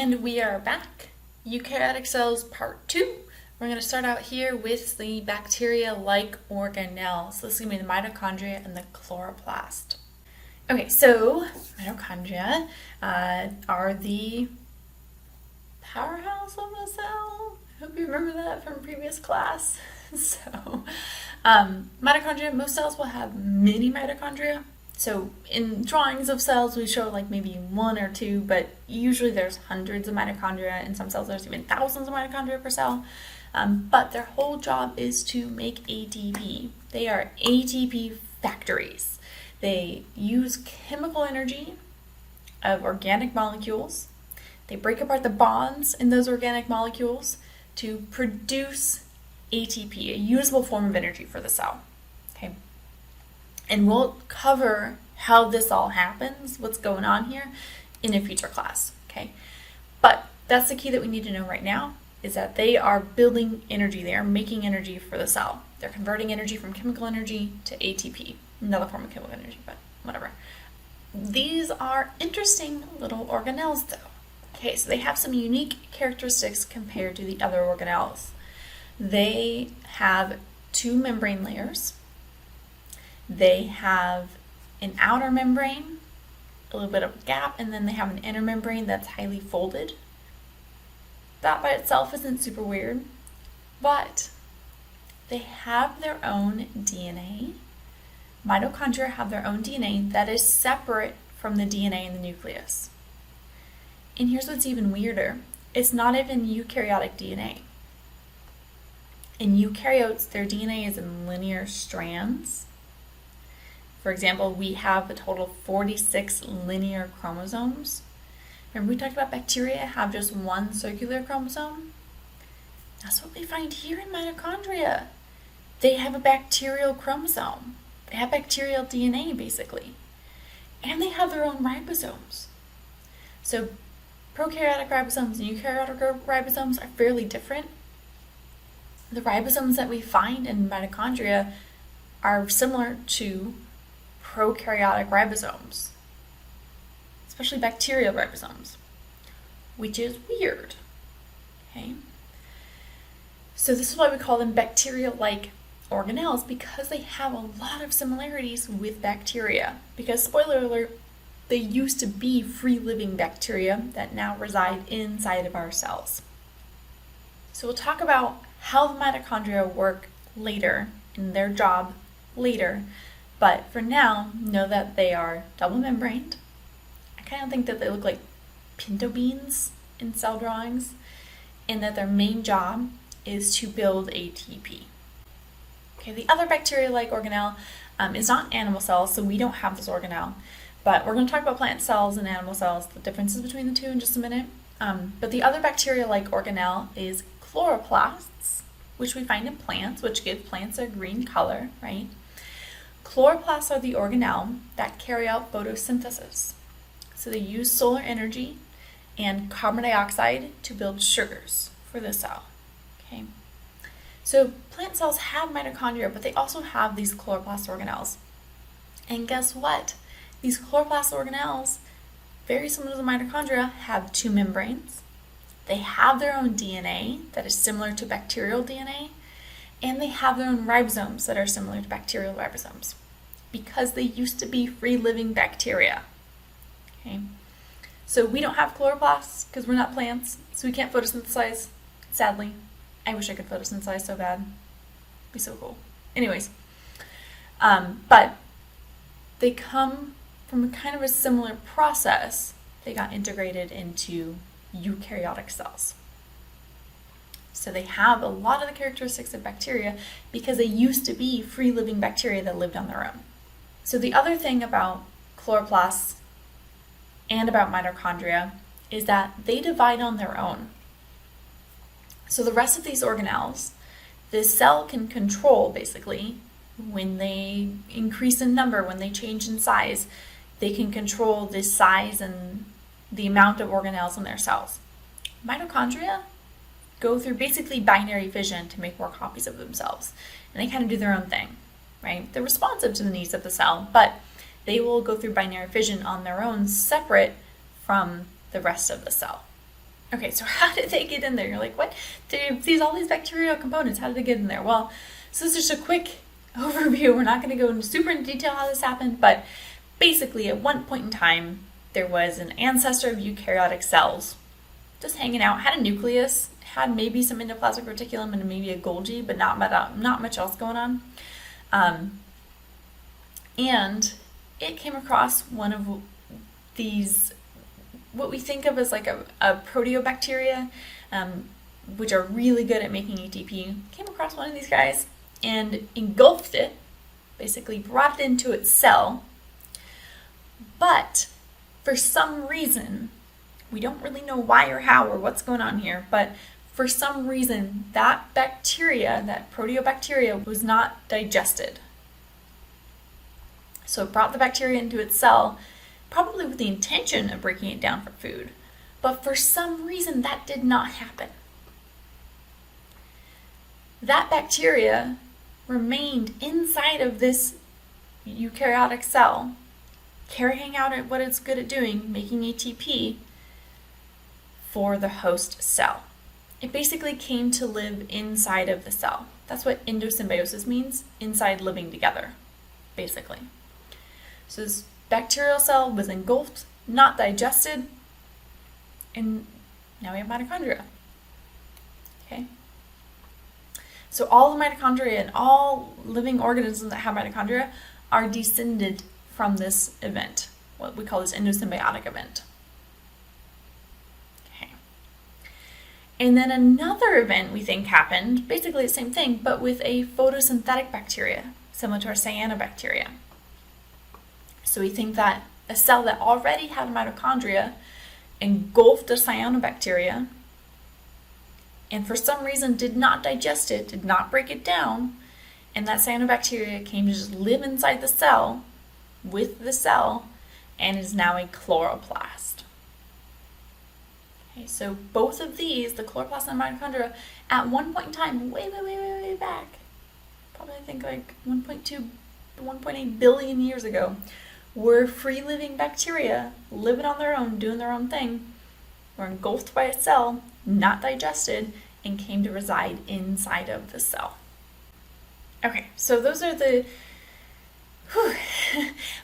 And we are back. Eukaryotic cells part 2. We're going to start out here with the bacteria-like organelles. So this is going to be the mitochondria and the chloroplast. Okay, so mitochondria are the powerhouse of a cell. I hope you remember that from previous class. So mitochondria, most cells will have many mitochondria. So in drawings of cells, we show like maybe 1 or 2, but usually there's hundreds of mitochondria. In some cells, there's even thousands of mitochondria per cell. But their whole job is to make ATP. They are ATP factories. They use chemical energy of organic molecules. They break apart the bonds in those organic molecules to produce ATP, a usable form of energy for the cell. Okay. And we'll cover how this all happens, what's going on here, in a future class, okay? But that's the key that we need to know right now, is that they are building energy. They are making energy for the cell. They're converting energy from chemical energy to ATP, another form of chemical energy, but whatever. These are interesting little organelles, though. Okay, so they have some unique characteristics compared to the other organelles. They have 2 membrane layers. They have an outer membrane, a little bit of a gap, and then they have an inner membrane that's highly folded. That by itself isn't super weird, but they have their own DNA. Mitochondria have their own DNA that is separate from the DNA in the nucleus. And here's what's even weirder. It's not even eukaryotic DNA. In eukaryotes, their DNA is in linear strands. For example, we have a total of 46 linear chromosomes. Remember we talked about bacteria have just 1 circular chromosome? That's what we find here in mitochondria. They have a bacterial chromosome. They have bacterial DNA, basically. And they have their own ribosomes. So prokaryotic ribosomes and eukaryotic ribosomes are fairly different. The ribosomes that we find in mitochondria are similar to prokaryotic ribosomes, especially bacterial ribosomes, which is weird. Okay, so this is why we call them bacteria-like organelles, because they have a lot of similarities with bacteria. Because, spoiler alert, they used to be free-living bacteria that now reside inside of our cells. So we'll talk about how the mitochondria work later, in their job later. But for now, know that they are double-membraned. I kind of think that they look like pinto beans in cell drawings, and that their main job is to build ATP. Okay, the other bacteria-like organelle is not animal cells, so we don't have this organelle. But we're going to talk about plant cells and animal cells, the differences between the two in just a minute. But the other bacteria-like organelle is chloroplasts, which we find in plants, which give plants a green color, right? Chloroplasts are the organelle that carry out photosynthesis. So they use solar energy and carbon dioxide to build sugars for the cell. Okay. So plant cells have mitochondria, but they also have these chloroplast organelles. And guess what? These chloroplast organelles, very similar to the mitochondria, have 2 membranes. They have their own DNA that is similar to bacterial DNA. And they have their own ribosomes that are similar to bacterial ribosomes, because they used to be free-living bacteria. Okay, so we don't have chloroplasts because we're not plants, so we can't photosynthesize, sadly. I wish I could photosynthesize so bad. It'd be so cool. Anyways, but they come from kind of a similar process. They got integrated into eukaryotic cells. So they have a lot of the characteristics of bacteria because they used to be free-living bacteria that lived on their own. So the other thing about chloroplasts and about mitochondria is that they divide on their own. So the rest of these organelles, the cell can control, basically, when they increase in number, when they change in size, they can control the size and the amount of organelles in their cells. Mitochondria go through basically binary fission to make more copies of themselves. And they kind of do their own thing, right? They're responsive to the needs of the cell, but they will go through binary fission on their own, separate from the rest of the cell. Okay, so how did they get in there? You're like, what? All these bacterial components, how did they get in there? Well, so this is just a quick overview. We're not going to go into super in detail how this happened, but basically at one point in time, there was an ancestor of eukaryotic cells just hanging out, had a nucleus, had maybe some endoplasmic reticulum and maybe a Golgi, but not much else going on. And it came across one of these, what we think of as like a proteobacteria, which are really good at making ATP, came across one of these guys and engulfed it, basically brought it into its cell. But for some reason, we don't really know why or how or what's going on here, but for some reason, that bacteria, that proteobacteria, was not digested. So it brought the bacteria into its cell, probably with the intention of breaking it down for food. But for some reason, that did not happen. That bacteria remained inside of this eukaryotic cell, carrying out what it's good at doing, making ATP for the host cell. It basically came to live inside of the cell. That's what endosymbiosis means, inside living together, basically. So this bacterial cell was engulfed, not digested, and now we have mitochondria. Okay? So all the mitochondria and all living organisms that have mitochondria are descended from this event, what we call this endosymbiotic event. Okay. And then another event we think happened, basically the same thing, but with a photosynthetic bacteria, similar to our cyanobacteria. So we think that a cell that already had mitochondria engulfed a cyanobacteria and for some reason did not digest it, did not break it down, and that cyanobacteria came to just live inside the cell with the cell and is now a chloroplast. Okay, so both of these, the chloroplast and mitochondria, at one point in time, way back, probably I think like 1.2 to 1.8 billion years ago, were free-living bacteria living on their own, doing their own thing, were engulfed by a cell, not digested, and came to reside inside of the cell. Okay, so those are the,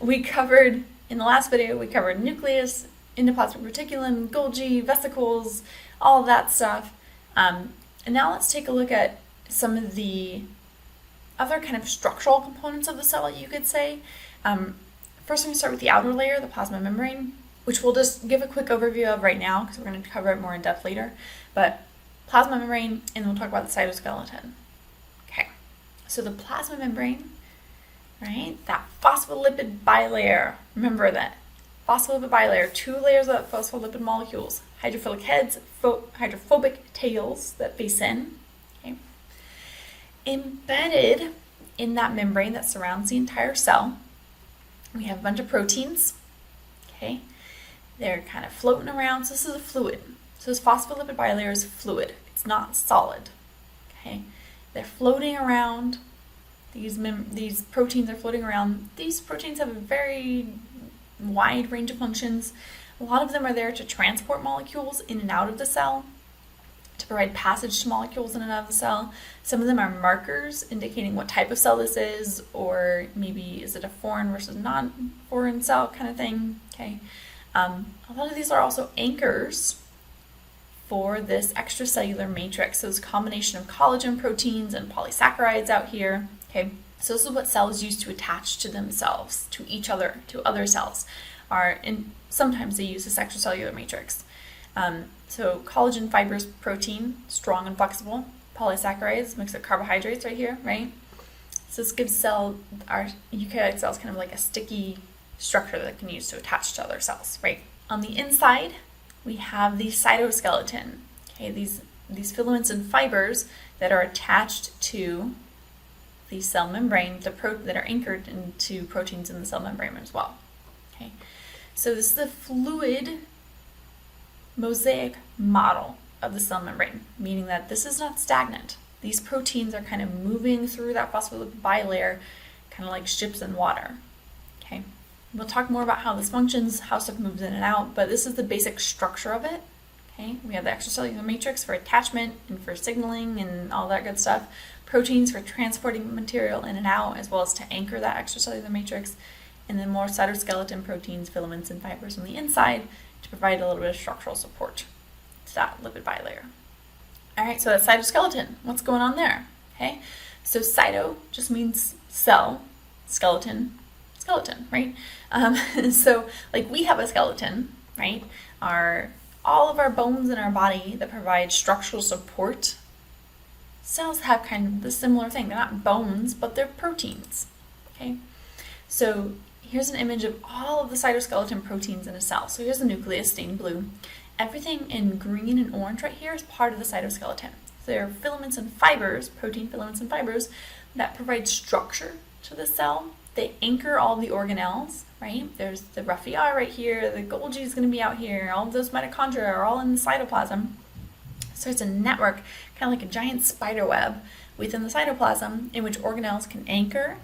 we covered, in the last video, we covered nucleus, endoplasmic reticulum, Golgi, vesicles, all of that stuff. And now let's take a look at some of the other kind of structural components of the cell, you could say. First, I'm going to start with the outer layer, the plasma membrane, which we'll just give a quick overview of right now because we're going to cover it more in depth later. But plasma membrane, and we'll talk about the cytoskeleton. Okay, so the plasma membrane, right, that phospholipid bilayer, remember that. Phospholipid bilayer, two layers of phospholipid molecules, hydrophilic heads, hydrophobic tails that face in. Okay. Embedded in that membrane that surrounds the entire cell, we have a bunch of proteins. Okay, they're kind of floating around. So this is a fluid. So this phospholipid bilayer is fluid. It's not solid. Okay, they're floating around. These proteins are floating around. These proteins have a very wide range of functions. A lot of them are there to transport molecules in and out of the cell, to provide passage to molecules in and out of the cell. Some of them are markers indicating what type of cell this is, or maybe is it a foreign versus non-foreign cell kind of thing. Okay, a lot of these are also anchors for this extracellular matrix. So it's a combination of collagen proteins and polysaccharides out here. Okay, so this is what cells use to attach to themselves, to each other, to other cells. Sometimes they use this extracellular matrix. So collagen fibers, protein, strong and flexible. Polysaccharides, mix of carbohydrates right here, right? So this gives our eukaryotic cells kind of like a sticky structure that can use to attach to other cells, right? On the inside, we have the cytoskeleton. Okay, these filaments and fibers that are attached to the cell membrane, that are anchored into proteins in the cell membrane as well. Okay, so this is the fluid mosaic model of the cell membrane, meaning that this is not stagnant. These proteins are kind of moving through that phospholipid bilayer, kind of like ships in water. Okay, we'll talk more about how this functions, how stuff moves in and out, but this is the basic structure of it. Okay, we have the extracellular matrix for attachment and for signaling and all that good stuff. Proteins for transporting material in and out, as well as to anchor that extracellular matrix. And then more cytoskeleton proteins, filaments, and fibers on the inside to provide a little bit of structural support to that lipid bilayer. All right, so that's cytoskeleton. What's going on there? Okay, so cyto just means cell, skeleton, right? So like we have a skeleton, right? All of our bones in our body that provide structural support, cells have kind of the similar thing. They're not bones, but they're proteins, okay? So here's an image of all of the cytoskeleton proteins in a cell. So here's the nucleus stained blue. Everything in green and orange right here is part of the cytoskeleton. So there are filaments and fibers, protein filaments and fibers, that provide structure to the cell. They anchor all the organelles, right? There's the rough ER right here, the Golgi is going to be out here, all of those mitochondria are all in the cytoplasm. So it's a network, kind of like a giant spider web within the cytoplasm in which organelles can anchor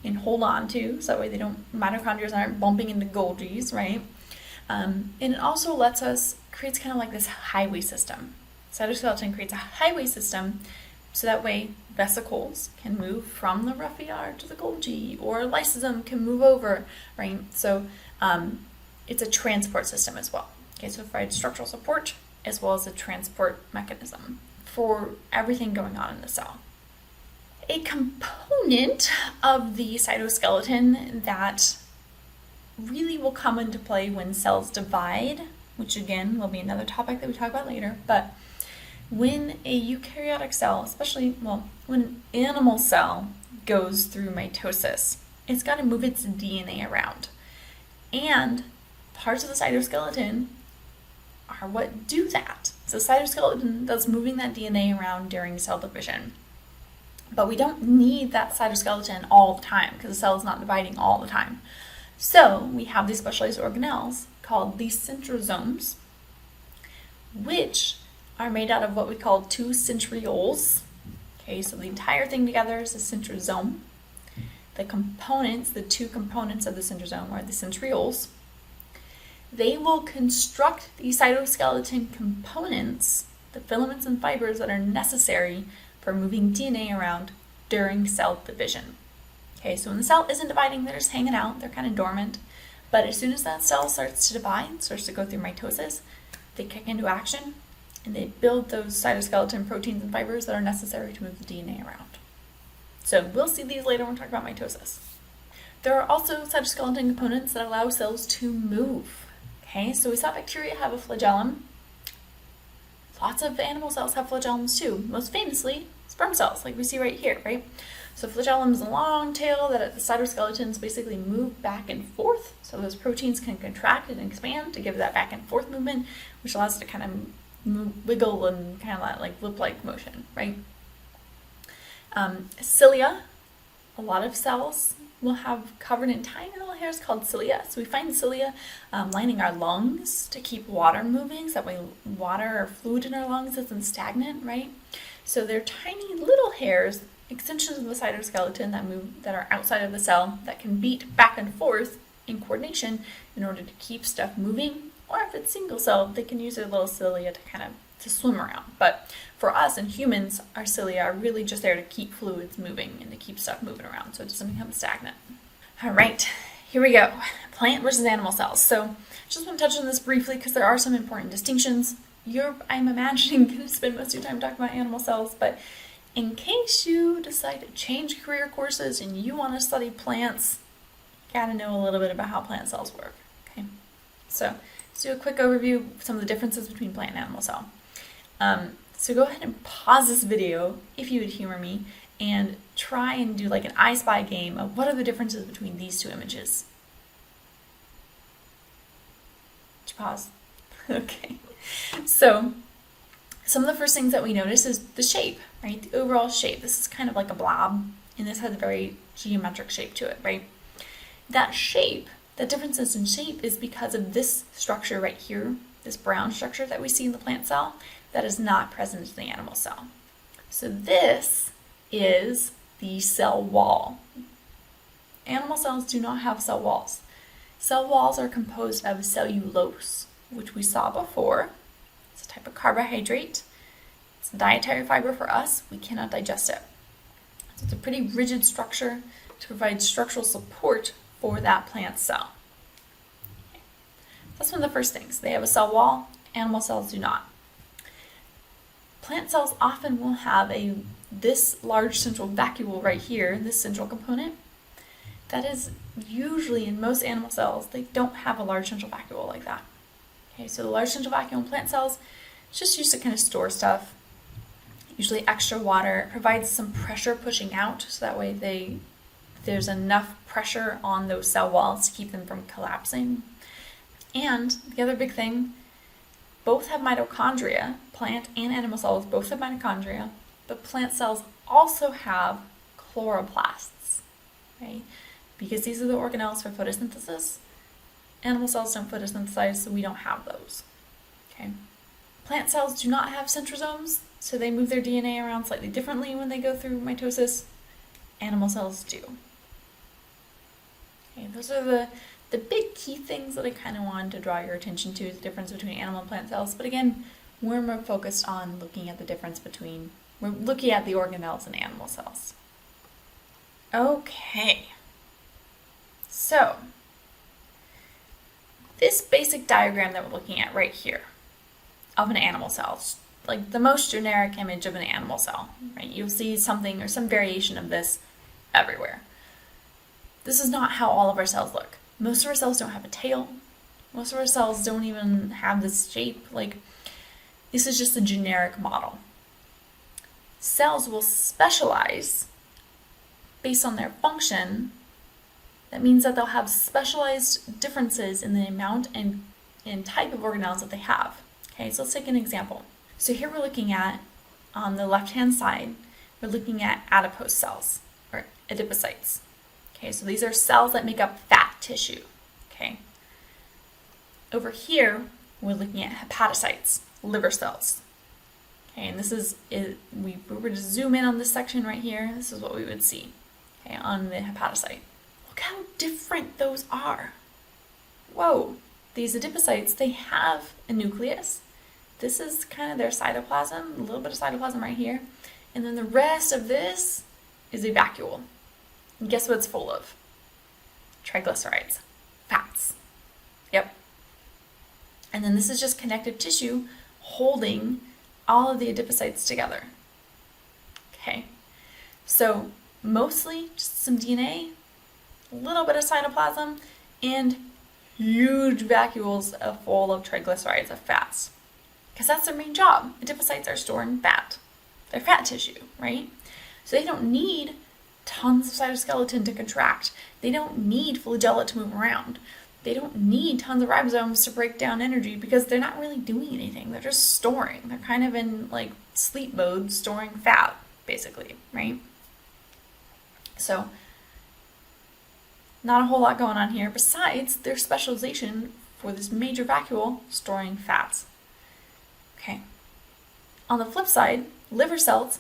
and hold on to, so that way mitochondria aren't bumping into Golgis, right? And it also creates kind of like this highway system. Cytoskeleton creates a highway system so that way vesicles can move from the rough ER to the Golgi, or a lysosome can move over, right? So it's a transport system as well. Okay, so it provides structural support as well as a transport mechanism for everything going on in the cell. A component of the cytoskeleton that really will come into play when cells divide, which again will be another topic that we talk about later, but when a eukaryotic cell, when an animal cell goes through mitosis, it's got to move its DNA around. And parts of the cytoskeleton are what do that. So cytoskeleton does moving that DNA around during cell division. But we don't need that cytoskeleton all the time because the cell is not dividing all the time. So we have these specialized organelles called the centrosomes, which are made out of what we call two centrioles. Okay, so the entire thing together is a centrosome. The two components of the centrosome are the centrioles. They will construct the cytoskeleton components, the filaments and fibers that are necessary for moving DNA around during cell division. Okay, so when the cell isn't dividing, they're just hanging out, they're kind of dormant. But as soon as that cell starts to divide, starts to go through mitosis, they kick into action and they build those cytoskeleton proteins and fibers that are necessary to move the DNA around. So we'll see these later when we talk about mitosis. There are also cytoskeleton components that allow cells to move. Okay, so we saw bacteria have a flagellum. Lots of animal cells have flagellums too. Most famously, sperm cells, like we see right here, right? So flagellum is a long tail that the cytoskeletons basically move back and forth. So those proteins can contract and expand to give that back and forth movement, which allows it to kind of wiggle and kind of like loop-like motion, right? Cilia, a lot of cells will have covered in tiny little hairs called cilia. So we find cilia lining our lungs to keep water moving, so that way water or fluid in our lungs isn't stagnant, right? So they're tiny little hairs, extensions of the cytoskeleton that are outside of the cell that can beat back and forth in coordination in order to keep stuff moving. Or if it's single cell, they can use their little cilia to swim around. But for us and humans, our cilia are really just there to keep fluids moving and to keep stuff moving around so it doesn't become stagnant. All right, here we go. Plant versus animal cells. So just want to touch on this briefly because there are some important distinctions. I'm imagining going to spend most of your time talking about animal cells, but in case you decide to change career courses and you want to study plants, you got to know a little bit about how plant cells work. Okay, so let's do a quick overview of some of the differences between plant and animal cell. So go ahead and pause this video, if you would humor me, and try and do like an I Spy game of what are the differences between these two images. Did you pause? Okay. So some of the first things that we notice is the shape, right? The overall shape. This is kind of like a blob, and this has a very geometric shape to it, right? That shape, the differences in shape is because of this structure right here, this brown structure that we see in the plant cell that is not present in the animal cell. So this is the cell wall. Animal cells do not have cell walls. Cell walls are composed of cellulose, which we saw before, It's a type of carbohydrate. It's a dietary fiber for us. We cannot digest it. So it's a pretty rigid structure to provide structural support for that plant cell. Okay. That's one of the first things. They have a cell wall. Animal cells do not. Plant cells often will have this large central vacuole right here, this central component. That is usually in most animal cells, they don't have a large central vacuole like that. Okay, so the large central vacuole in plant cells is just used to kind of store stuff, usually extra water. It provides some pressure pushing out, so that way there's enough pressure on those cell walls to keep them from collapsing. And the other big thing, both have mitochondria. Plant and animal cells both have mitochondria, but plant cells also have chloroplasts, right? Because these are the organelles for photosynthesis. Animal cells don't photosynthesize, so we don't have those. Okay. Plant cells do not have centrosomes, so they move their DNA around slightly differently when they go through mitosis. Animal cells do. Okay, those are the big key things that I kind of wanted to draw your attention to, the difference between animal and plant cells. But again, we're more focused on looking at the difference between, we're looking at the organelles in animal cells. Okay. So, this basic diagram that we're looking at right here of an animal cell, like the most generic image of an animal cell, right? You'll see something or some variation of this everywhere. This is not how all of our cells look. Most of our cells don't have a tail. Most of our cells don't even have this shape. Like, this is just a generic model. Cells will specialize based on their function. That means that they'll have specialized differences in the amount and type of organelles that they have. Okay, so let's take an example. So here we're looking at, on the left-hand side, we're looking at adipose cells, or adipocytes. Okay, so these are cells that make up fat tissue. Okay. Over here, we're looking at hepatocytes, liver cells. Okay, and this is, we were to zoom in on this section right here, this is what we would see, okay, on the hepatocyte. Look how different those are. Whoa, these adipocytes, they have a nucleus. This is kind of their cytoplasm, a little bit of cytoplasm right here. And then the rest of this is a vacuole. And guess what it's full of? Triglycerides, fats. Yep. And then this is just connective tissue holding all of the adipocytes together. Okay. So mostly just some DNA, a little bit of cytoplasm, and huge vacuoles full of triglycerides, of fats. Because that's their main job. Adipocytes are storing fat. They're fat tissue, right? So they don't need tons of cytoskeleton to contract. They don't need flagella to move around. They don't need tons of ribosomes to break down energy because they're not really doing anything. They're just storing. They're kind of in like sleep mode, storing fat, basically, right? So, not a whole lot going on here besides their specialization for this major vacuole, storing fats. Okay. On the flip side, liver cells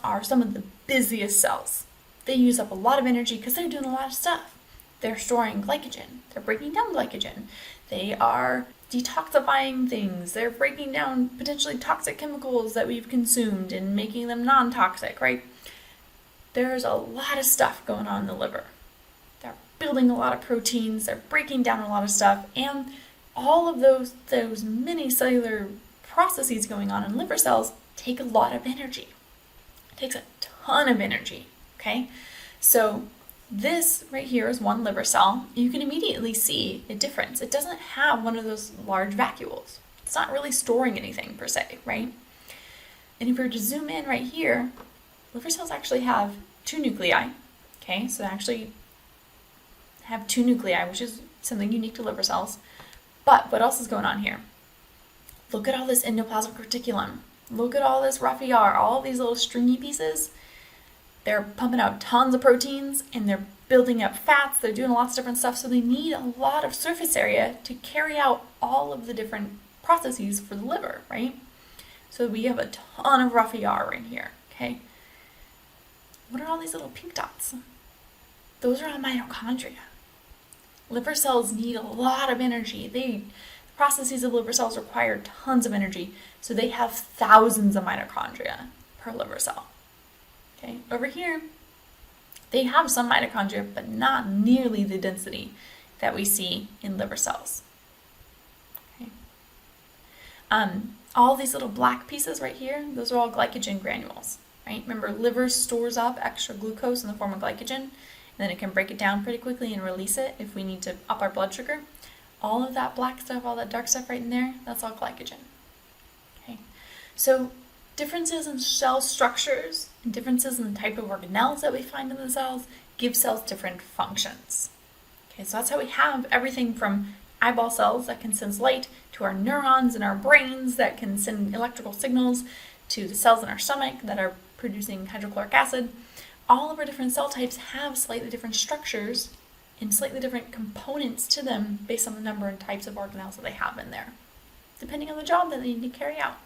are some of the busiest cells. They use up a lot of energy because they're doing a lot of stuff. They're storing glycogen. They're breaking down glycogen. They are detoxifying things. They're breaking down potentially toxic chemicals that we've consumed and making them non-toxic, right? There's a lot of stuff going on in the liver. They're building a lot of proteins. They're breaking down a lot of stuff. And all of those many cellular processes going on in liver cells take a lot of energy. It takes a ton of energy, okay? So this right here is one liver cell. You can immediately see a difference. It doesn't have one of those large vacuoles. It's not really storing anything per se, right? And if we were to zoom in right here, liver cells actually have two nuclei, okay? So they actually have two nuclei, which is something unique to liver cells. But what else is going on here? Look at all this endoplasmic reticulum. Look at all this rough ER, all these little stringy pieces. They're pumping out tons of proteins and they're building up fats. They're doing lots of different stuff. So they need a lot of surface area to carry out all of the different processes for the liver, right? So we have a ton of rough ER right here, okay? What are all these little pink dots? Those are all mitochondria. Liver cells need a lot of energy. processes of liver cells require tons of energy, so they have thousands of mitochondria per liver cell. Okay, over here, they have some mitochondria, but not nearly the density that we see in liver cells. Okay. All these little black pieces right here, those are all glycogen granules, right? Remember, liver stores up extra glucose in the form of glycogen, and then it can break it down pretty quickly and release it if we need to up our blood sugar. All of that black stuff, all that dark stuff right in there, that's all glycogen. Okay, so differences in cell structures and differences in the type of organelles that we find in the cells give cells different functions. Okay, so that's how we have everything from eyeball cells that can sense light, to our neurons in our brains that can send electrical signals, to the cells in our stomach that are producing hydrochloric acid. All of our different cell types have slightly different structures and slightly different components to them based on the number and types of organelles that they have in there, depending on the job that they need to carry out.